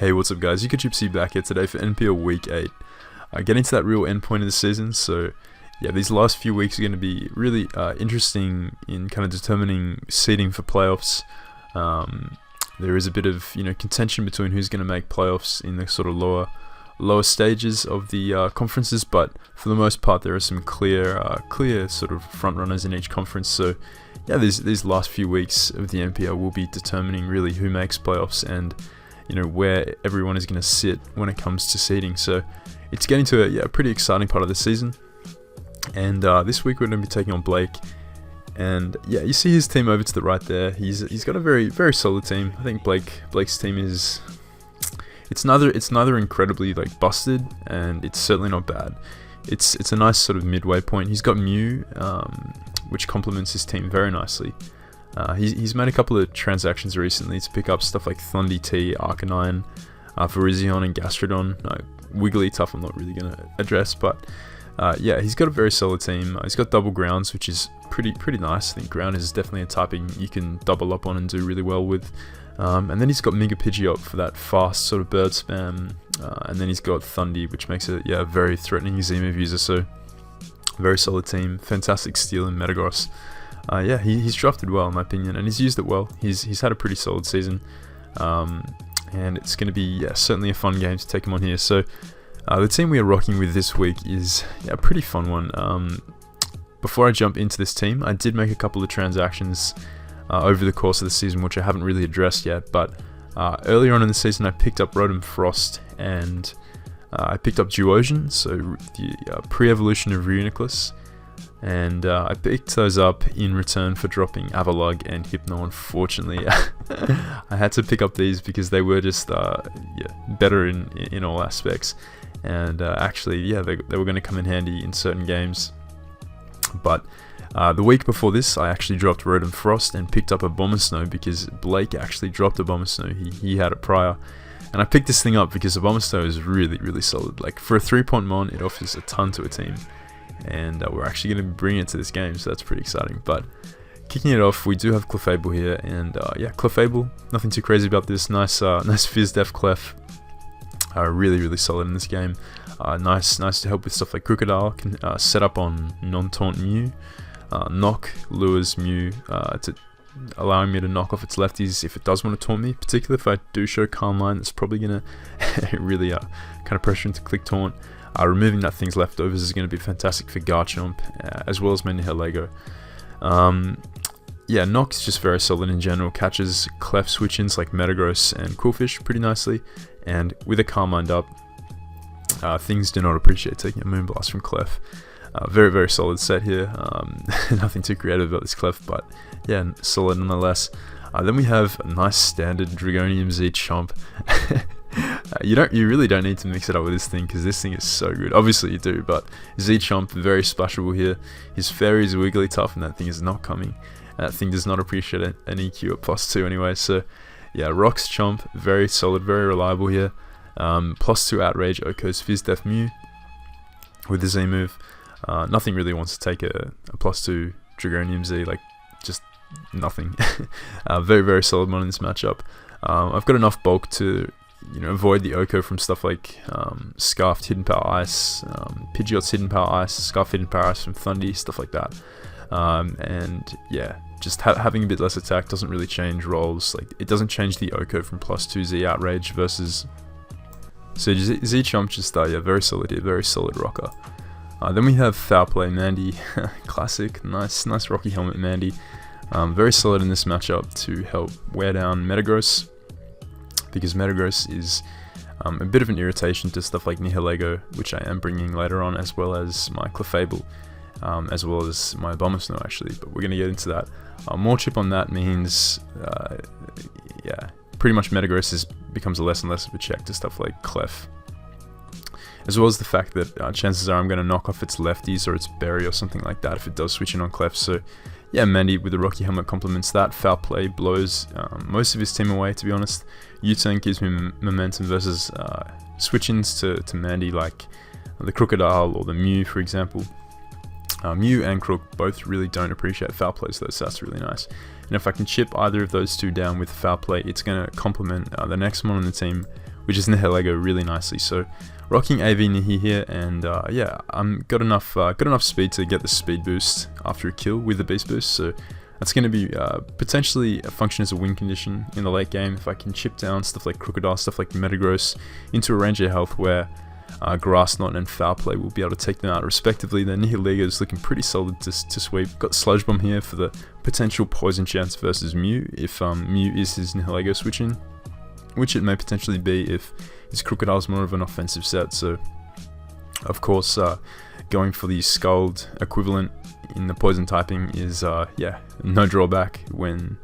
Hey, what's up guys, Gypsy back here today for NPL Week 8. Getting to that real end point of the season, so yeah, these last few weeks are going to be really interesting in kind of determining seeding for playoffs. There is a bit of contention between who's going to make playoffs in the sort of lower stages of the conferences, but for the most part there are some clear sort of front runners in each conference. So yeah, these last few weeks of the NPL will be determining really who makes playoffs and where everyone is going to sit when it comes to seeding. So it's getting to a pretty exciting part of the season. And this week we're going to be taking on Blake. And yeah, you see his team over to the right there. He's got a very solid team. I think Blake's team is it's neither incredibly like busted, and it's certainly not bad. It's a nice sort of midway point. He's got Mew, which complements his team very nicely. He's made a couple of transactions recently to pick up stuff like Thundy, Arcanine, Virizion, and Gastrodon. Wigglytuff I'm not really going to address, but yeah, he's got a very solid team. He's got double grounds, which is pretty nice. I think ground is definitely a typing you can double up on and do really well with. And then he's got Mega Pidgeot for that fast sort of bird spam, and then he's got Thundy, which makes it a very threatening Z-move user. So very solid team, fantastic steal in Metagross. Yeah, he's drafted well in my opinion, and he's used it well. He's had a pretty solid season, and it's going to be certainly a fun game to take him on here. So the team we are rocking with this week is a pretty fun one. Before I jump into this team, I did make a couple of transactions over the course of the season, which I haven't really addressed yet. But earlier on in the season, I picked up Rotom Frost, and I picked up Duosion, so the pre-evolution of Reuniclus. And I picked those up in return for dropping Avalugg and Hypno. Unfortunately, I had to pick up these because they were just better in all aspects. And actually, they were going to come in handy in certain games. But the week before this, I actually dropped Rotom Frost and picked up a Abomasnow because Blake actually dropped a Abomasnow. He had it prior. And I picked this thing up because Abomasnow is really solid. Like, for a 3-point mon, it offers a ton to a team. And we're actually going to bring it to this game, so that's pretty exciting. But kicking it off, we do have Clefable here, and yeah, Clefable, nothing too crazy about this. Nice Fizz Def Clef, really solid in this game. Nice to help with stuff like Crocodile. Can set up on non-taunt Mew, knock lures Mew to allowing me to knock off its lefties if it does want to taunt me. Particularly if I do show Calm Mind, that's probably going to really kind of pressure into click taunt. Removing that thing's leftovers is going to be fantastic for Garchomp, as well as my Nihilego. Yeah, Nox just very solid in general, catches Clef switch-ins like Metagross and Coolfish pretty nicely, and with a Calm Mind up, things do not appreciate taking a Moonblast from Clef. Very solid set here. Nothing too creative about this Clef, but yeah, solid nonetheless. Then we have a nice standard Dragonium Z Chomp. You really don't need to mix it up with this thing because this thing is so good. Obviously you do, but Z Chomp very splashable here. His fairy is Wigglytuff, and that thing is not coming. That thing does not appreciate an EQ at +2 anyway. So yeah, rocks Chomp, very solid, very reliable here. +2 Outrage, Oko's Fizz Def Mew with the Z move. Nothing really wants to take a +2 Dragonium Z, like just nothing. Very solid one in this matchup. I've got enough bulk to avoid the Oko from stuff like Scarfed Hidden Power Ice, Pidgeot's Hidden Power Ice, Scarfed Hidden Power Ice from Thundy, stuff like that. And yeah, just having a bit less attack doesn't really change roles. Like, it doesn't change the Oko from +2 Z Outrage versus. So Z Chomp just very solid here, very solid rocker. Then we have Foul Play Mandy, classic, nice Rocky Helmet Mandy. Very solid in this matchup to help wear down Metagross, because Metagross is a bit of an irritation to stuff like Nihilego, which I am bringing later on, as well as my Clefable, as well as my Abomasnow actually, but we're going to get into that. More chip on that means, yeah, pretty much Metagross becomes less and less of a check to stuff like Clef. As well as the fact that chances are I'm going to knock off its lefties or its berry or something like that if it does switch in on Clef. So yeah, Mandy with the Rocky Helmet complements that. Foul Play blows most of his team away, to be honest. U-turn gives me momentum versus switch-ins to Mandy like the Crocodile or the Mew, for example. Mew and Crook both really don't appreciate Foul Plays though, so that's really nice. And if I can chip either of those two down with Foul Play, it's going to complement the next one on the team, which is Nihilego really nicely. So rocking AV Nihi here, and yeah, I'm got enough speed to get the speed boost after a kill with the beast boost. So that's going to be potentially a function as a win condition in the late game if I can chip down stuff like Crocodile, stuff like Metagross into a range of health where Grass Knot and Foul Play will be able to take them out respectively. Then Nihilego is looking pretty solid to sweep. Got Sludge Bomb here for the potential poison chance versus Mew if Mew is his Nihilego switching, which it may potentially be if his Crocodile is more of an offensive set. So of course going for the Scald equivalent in the poison typing is yeah, no drawback when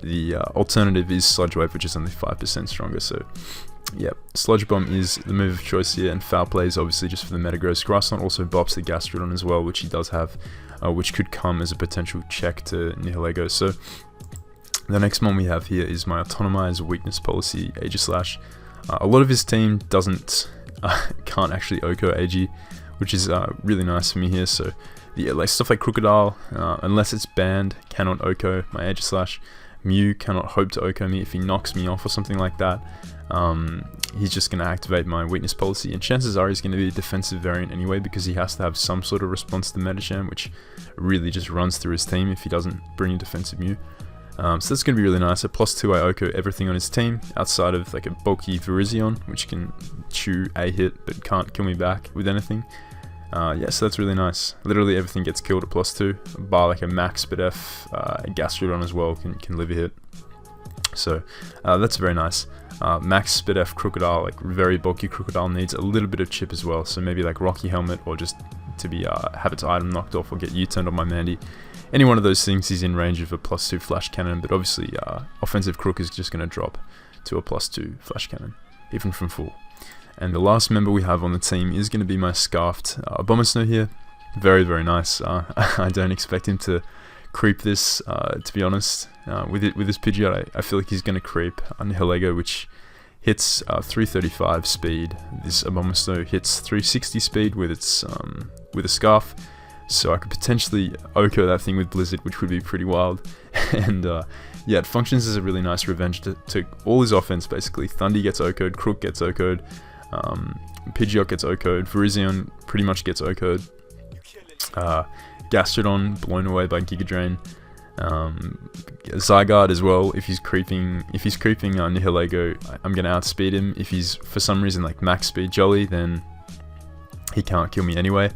the alternative is Sludge Wave, which is only 5% stronger. So yeah, Sludge Bomb is the move of choice here, and Foul Play is obviously just for the Metagross. Grass Knot also bops the Gastrodon as well, which he does have, which could come as a potential check to Nihilego. So the next one we have here is my Autonomize Weakness Policy, Aegislash. A lot of his team can't actually OHKO AG, which is really nice for me here. So the like stuff like Crocodile, unless it's banned, cannot OHKO my Aegislash. Mew cannot hope to OHKO me if he knocks me off or something like that. He's just going to activate my weakness policy, and chances are he's going to be a defensive variant anyway, because he has to have some sort of response to Metacham, which really just runs through his team if he doesn't bring a defensive Mew. So that's going to be really nice. At +2 I OHKO everything on his team outside of like a bulky Virizion, which can chew a hit but can't kill me back with anything. Yeah, so that's really nice. Literally everything gets killed at +2, bar like a Max Spadef, Gastrodon as well can live a hit. So that's very nice. Max Spadef Crocodile, like very bulky Crocodile, needs a little bit of chip as well. So maybe like Rocky Helmet, or just to be have its item knocked off, or get U-turned on my Mandy. Any one of those things is in range of a +2 Flash Cannon, but obviously offensive Crook is just going to drop to a +2 Flash Cannon, even from full. And the last member we have on the team is going to be my Scarfed Abomasnow here. Very, very nice. I don't expect him to creep this, to be honest. With his Pidgeot, I feel like he's going to creep on Nihilego, which hits 335 speed. This Abomasnow hits 360 speed with its with a Scarf. So I could potentially OHKO that thing with Blizzard, which would be pretty wild. And yeah, it functions as a really nice revenge to all his offense, basically. Thundy gets OHKO'd, Crook gets OHKO'd, Pidgeot gets OHKO'd, Virizion pretty much gets OHKO'd, Gastrodon blown away by Giga Drain, Zygarde as well. If he's creeping Nihilego, I'm gonna outspeed him. If he's for some reason like max speed Jolly, then he can't kill me anyway.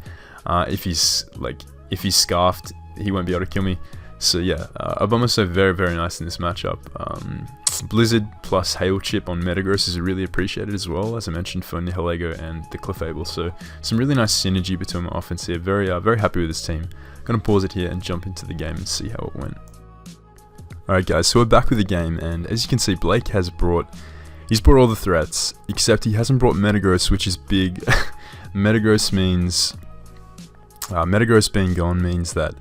If he's Scarfed, he won't be able to kill me. So yeah, Abomasnow very, very nice in this matchup. Blizzard plus Hail Chip on Metagross is really appreciated as well, as I mentioned, for Nihilego and the Clefable. So some really nice synergy between my offense here. Very happy with this team. Gonna pause it here and jump into the game and see how it went. Alright guys, so we're back with the game, and as you can see, Blake has brought all the threats, except he hasn't brought Metagross, which is big. Metagross means Metagross being gone means that,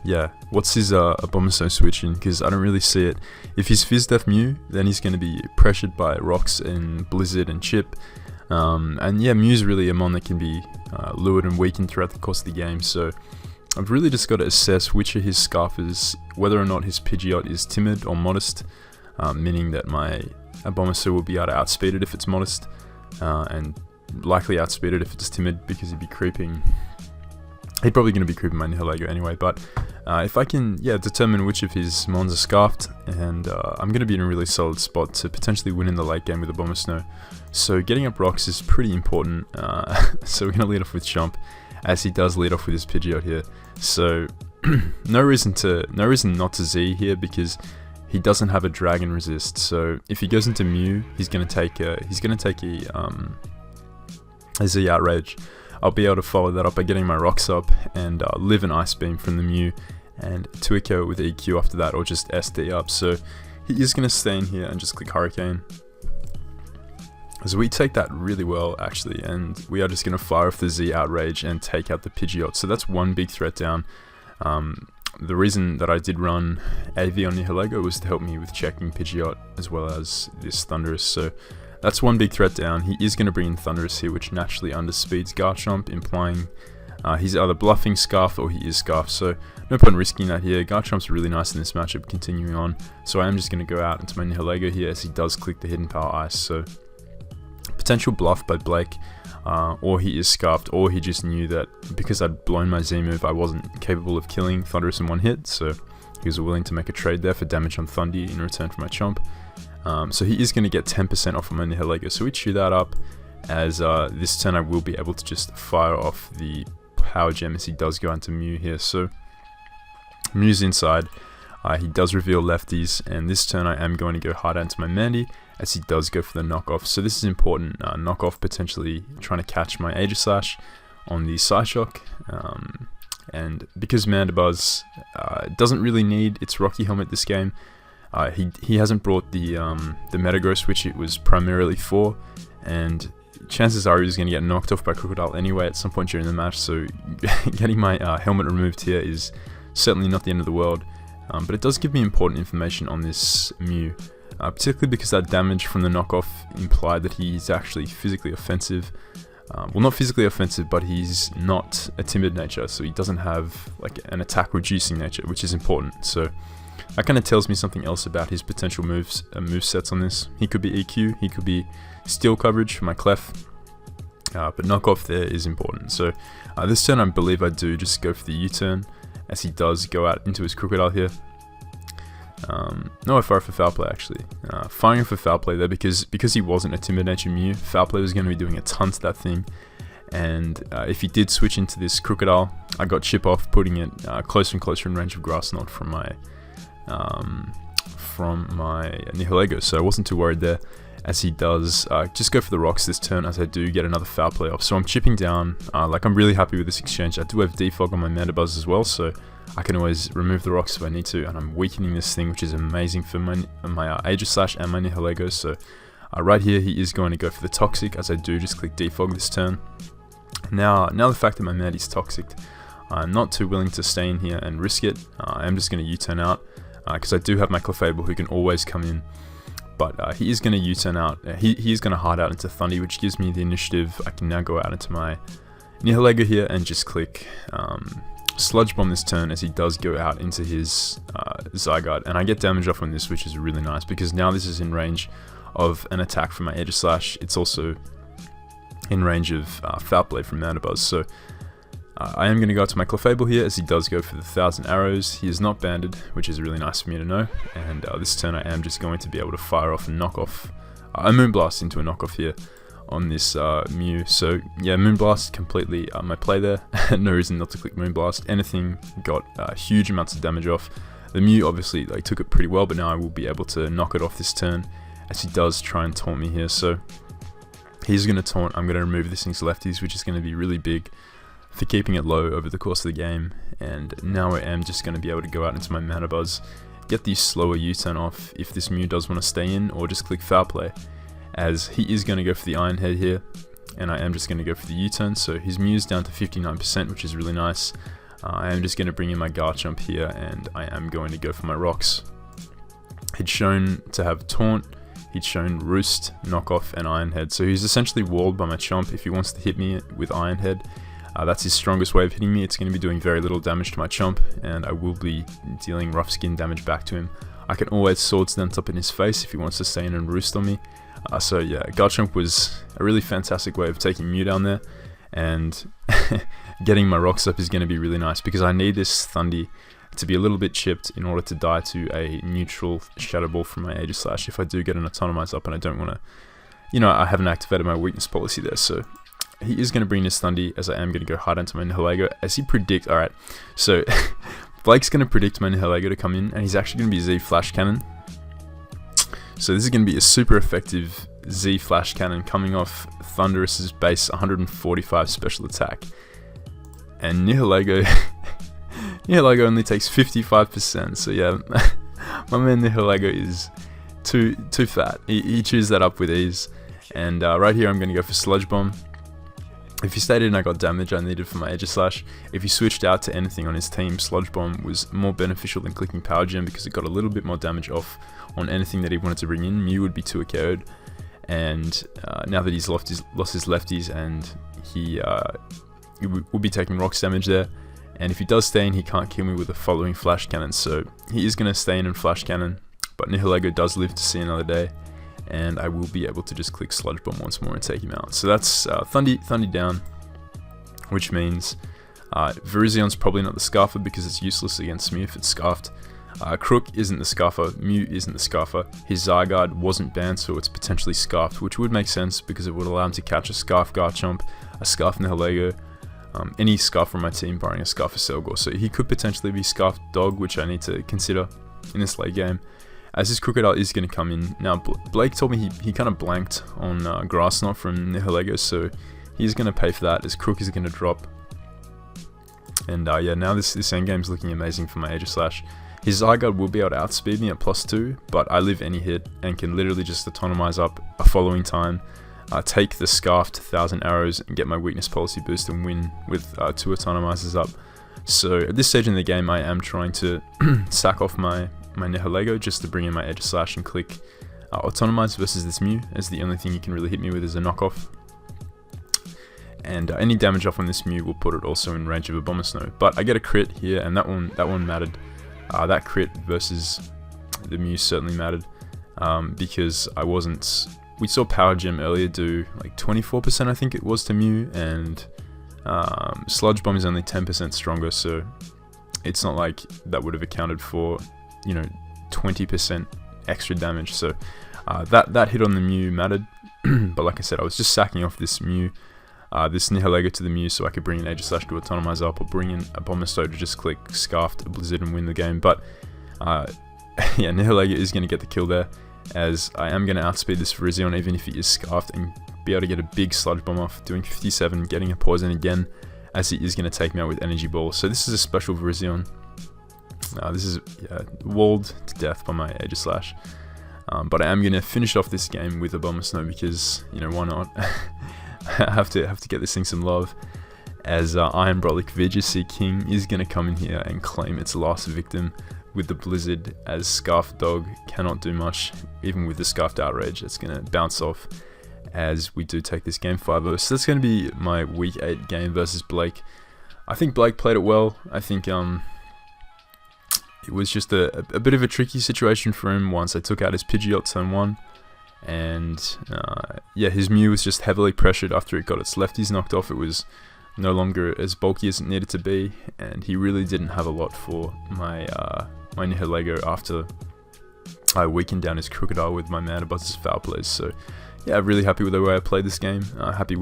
yeah, what's his Abomasnow switching? Because I don't really see it. If he's Fizz Def Mew, then he's going to be pressured by Rocks and Blizzard and Chip. And yeah, Mew's really a mon that can be lured and weakened throughout the course of the game. So I've really just got to assess which of his Scarfers, whether or not his Pidgeot is timid or modest, meaning that my Abomasnow will be able to outspeed it if it's modest, and likely outspeed it if it's timid, because he'd be creeping. He's probably going to be creeping my Nihilego anyway, but if I can, yeah, determine which of his mons are Scarfed, and I'm going to be in a really solid spot to potentially win in the late game with Abomasnow. So getting up rocks is pretty important. So we're going to lead off with Chomp, as he does lead off with his Pidgeot here. So no reason not to Z here, because he doesn't have a Dragon Resist. So if he goes into Mew, he's going to take a Z Outrage. I'll be able to follow that up by getting my rocks up and live an Ice Beam from the Mew, and 2-KO with EQ after that, or just SD up. So he is going to stay in here and just click Hurricane. So we take that really well actually, and we are just going to fire off the Z Outrage and take out the Pidgeot. So that's one big threat down. The reason that I did run AV on Nihilego was to help me with checking Pidgeot as well as this Thundurus. So that's one big threat down. He is going to bring in Thundurus here, which naturally underspeeds Garchomp, implying he's either bluffing Scarf or he is Scarf. So no point risking that here. Garchomp's really nice in this matchup, continuing on. So I am just going to go out into my Nihilego here, as he does click the Hidden Power Ice. So potential bluff by Blake, or he is scarfed, or he just knew that because I'd blown my Z move, I wasn't capable of killing Thunderous in one hit, so he was willing to make a trade there for damage on Thundy in return for my chomp. So he is going to get 10% off of my Nihilego, so we chew that up, as this turn I will be able to just fire off the Power Gem as he does go into Mew here. So Mew's inside, he does reveal lefties, and this turn I am going to go hard into my Mandy, as he does go for the knockoff. So this is important, knockoff potentially trying to catch my Aegislash on the Psyshock, and because Mandibuzz doesn't really need its Rocky Helmet this game, he hasn't brought the Metagross, which it was primarily for, and chances are he's going to get knocked off by Crocodile anyway at some point during the match, so getting my helmet removed here is certainly not the end of the world, but it does give me important information on this Mew, particularly because that damage from the knockoff implied that he's actually physically offensive. Well, not physically offensive, but he's not a timid nature, so he doesn't have like an attack reducing nature, which is important. So that kind of tells me something else about his potential move sets on this. He could be EQ, he could be steal coverage for my Clef, but knockoff there is important. So this turn I believe I do just go for the U-turn, as he does go out into his Crocodile here. No, I fire for Foul Play actually. Firing for Foul Play there because he wasn't a timid nature Mew, Foul Play was going to be doing a ton to that thing. And if he did switch into this Crocodile, I got Chip Off, putting it closer and closer in range of Grass Knot from my Nihilego, so I wasn't too worried there, as he does just go for the rocks this turn, as I do get another Foul Play off. So I'm chipping down, like I'm really happy with this exchange. I do have Defog on my Mandibuzz as well, so I can always remove the rocks if I need to, and I'm weakening this thing, which is amazing for my Aegislash and my Nihilego. So right here he is going to go for the Toxic, as I do just click Defog this turn. Now the fact that my Mandy's Toxic, I'm not too willing to stay in here and risk it. I am just going to U-turn out, because I do have my Clefable who can always come in. But he is going to U-turn out. He is going to hard out into Thundy, which gives me the initiative. I can now go out into my Nihilego here and just click Sludge Bomb this turn, as he does go out into his Zygarde. And I get damage off on this, which is really nice, because now this is in range of an attack from my Aegislash. It's also in range of Foul Play from Mandibuzz. So I am going to go out to my Clefable here, as he does go for the 1,000 arrows. He is not banded, which is really nice for me to know. And this turn I am just going to be able to fire off a knockoff, a Moonblast into a knockoff here on this Mew. So yeah, Moonblast completely my play there. No reason not to click Moonblast. Anything got huge amounts of damage off. The Mew obviously took it pretty well, but now I will be able to knock it off this turn, as he does try and taunt me here. So he's going to taunt. I'm going to remove this thing's lefties, which is going to be really big for keeping it low over the course of the game. And now I am just going to be able to go out into my Mandibuzz, get the slower U-turn off if this Mew does want to stay in, or just click Foul Play, as he is going to go for the Iron Head here, and I am just going to go for the U-turn. So his Mew's down to 59%, which is really nice. I am just going to bring in my Garchomp here, and I am going to go for my rocks. He'd shown to have Taunt, he'd shown Roost, Knockoff, and Iron Head, so he's essentially walled by my Chomp. If he wants to hit me with Iron Head, that's his strongest way of hitting me. It's going to be doing very little damage to my Chomp, and I will be dealing rough skin damage back to him. I can always Swords Dance up in his face if he wants to stay in and roost on me. So yeah, Garchomp was a really fantastic way of taking Mew down there, and getting my rocks up is going to be really nice, because I need this Thundy to be a little bit chipped in order to die to a neutral Shadow Ball from my Aegislash if I do get an Autonomize up, and I don't want to, you know, I haven't activated my weakness policy there. So he is going to bring this Thundy, as I am going to go hard into my Nihilego, as he predict. Alright, so Blake's going to predict my Nihilego to come in, and he's actually going to be Z Flash Cannon. So this is going to be a super effective Z Flash Cannon coming off Thunderous's base 145 special attack. And Nihilego Nihilego only takes 55%, so yeah, my man Nihilego is too fat. He chews that up with ease. And right here I'm going to go for Sludge Bomb. If he stayed in, I got damage I needed for my Aegislash. If he switched out to anything on his team, Sludge Bomb was more beneficial than clicking Power Gem, because it got a little bit more damage off on anything that he wanted to bring in. Mew would be 2 KO'd, and now that he's lost his lefties, and he will be taking rocks damage there. And if he does stay in, he can't kill me with the following Flash Cannon, so he is going to stay in and Flash Cannon, but Nihilego does live to see another day. and I will be able to just click Sludge Bomb once more and take him out. So that's Thundy down, which means Virizion's probably not the Scarfer because it's useless against me if it's Scarfed. Crook isn't the Scarfer, Mew isn't the Scarfer, his Zygarde wasn't banned, so it's potentially Scarfed, which would make sense because it would allow him to catch a Scarf Garchomp, a Scarf Nihilego, any Scarf from my team barring a Scarf Selgor, so he could potentially be Scarfed Dog, which I need to consider in this late game, as his Crocodile is going to come in. Now Blake told me he kind of blanked on Grass Knot from Nihilego, so he's going to pay for that as Crook is going to drop. And yeah, now this endgame is looking amazing for my Aegislash. His Zygarde will be able to outspeed me at +2, but I live any hit and can literally just autonomize up a following time, take the Scarfed 1000 Arrows and get my Weakness Policy boost and win with 2 autonomizers up. So at this stage in the game, I am trying to sack off my Nihilego just to bring in my Aegislash and click Autonomize versus this Mew, as the only thing you can really hit me with is a knockoff. And any damage off on this Mew will put it also in range of a Abomasnow. But I get a crit here, and that one mattered. That crit versus the Mew certainly mattered because we saw Power Gem earlier do like 24% I think it was to Mew, and Sludge Bomb is only 10% stronger, so it's not like that would have accounted for 20% extra damage. So that hit on the Mew mattered, but like I said, I was just sacking off this Mew. This Nihilego to the Mew so I could bring in Aegislash to autonomize up, or bring in a Abomasnow to just click Scarfed Blizzard and win the game. But yeah, Nihilego is going to get the kill there, as I am going to outspeed this Virizion even if he is Scarfed, and be able to get a big Sludge Bomb off, doing 57, getting a Poison again, as he is going to take me out with Energy Ball. So this is a special Virizion. This is walled to death by my Aegislash. But I am going to finish off this game with Abomasnow because, why not? I have to get this thing some love, as Iron Brolic VGC King is going to come in here and claim its last victim with the Blizzard, as Scarf Dog cannot do much, even with the Scarfed Outrage. It's going to bounce off as we do take this game 5-0. So that's going to be my Week 8 game versus Blake. I think Blake played it well. I think it was just a bit of a tricky situation for him once I took out his Pidgeot turn 1. And yeah, his Mew was just heavily pressured after it got its lefties knocked off. It was no longer as bulky as it needed to be, and he really didn't have a lot for my my Nihilego after I weakened down his Crocodile with my Mana Buzz's Foul Plays. So yeah, really happy with the way I played this game. Happy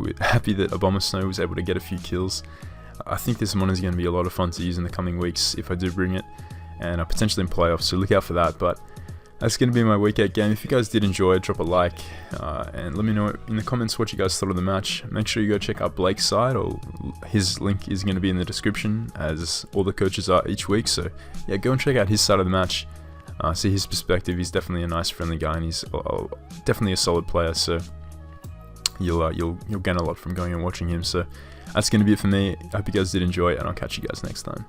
that Abomasnow was able to get a few kills. I think this mon is going to be a lot of fun to use in the coming weeks if I do bring it, and potentially in playoffs, so look out for that. But that's going to be my Week 8 game. If you guys did enjoy it, drop a like, and let me know in the comments what you guys thought of the match. Make sure you go check out Blake's side, or his link is going to be in the description, as all the coaches are each week. So yeah, go and check out his side of the match, see his perspective. He's definitely a nice, friendly guy, and he's definitely a solid player. So you'll gain a lot from going and watching him. So that's going to be it for me. I hope you guys did enjoy, and I'll catch you guys next time.